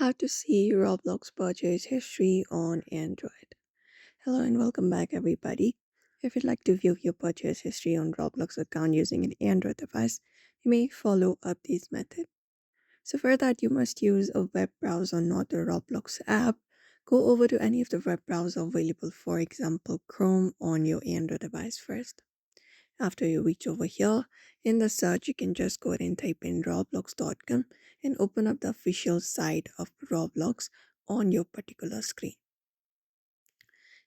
How to see Roblox purchase history on Android. Hello and welcome back, everybody. If you'd like to view your purchase history on Roblox account using an Android device, you may follow up this method. So for that, you must use a web browser, not the Roblox app. Go over to any of the web browser available, for example, Chrome on your Android device first. After you reach over here, in the search, you can just go ahead and type in roblox.com and open up the official site of Roblox on your particular screen.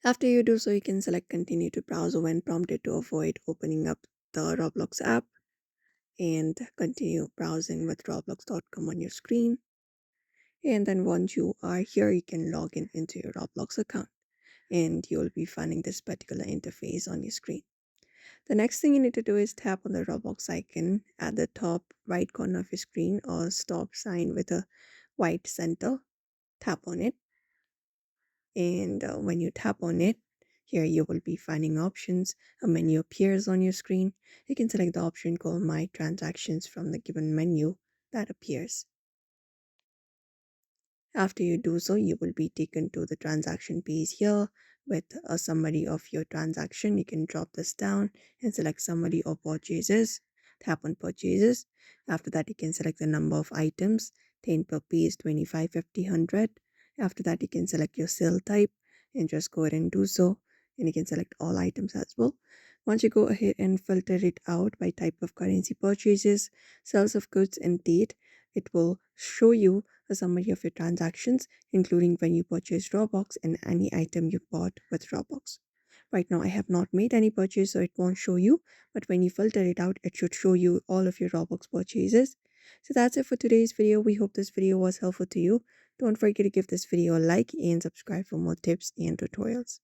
After you do so, you can select continue to browse when prompted to avoid opening up the Roblox app and continue browsing with roblox.com on your screen. And then once you are here, you can log in into your Roblox account and you'll be finding this particular interface on your screen. The next thing you need to do is tap on the Roblox icon at the top right corner of your screen or stop sign with a white center. Tap on it, and when you tap on it, here you will be finding options. A menu appears on your screen. You can select the option called My Transactions from the given menu that appears. After you do so, you will be taken to the transaction page here with a summary of your transaction. You can drop this down and select summary of purchases. Tap on purchases. After that, you can select the number of items, 10 per piece, 25, 50, 100. After that, you can select your sale type and just go ahead and do so. And you can select all items as well. Once you go ahead and filter it out by type of currency purchases, sales of goods, and date, it will show you a summary of your transactions, including when you purchased Robux and any item you bought with Robux. Right now, I have not made any purchase, so it won't show you, but when you filter it out, it should show you all of your Robux purchases. So that's it for today's video. We hope this video was helpful to you. Don't forget to give this video a like and subscribe for more tips and tutorials.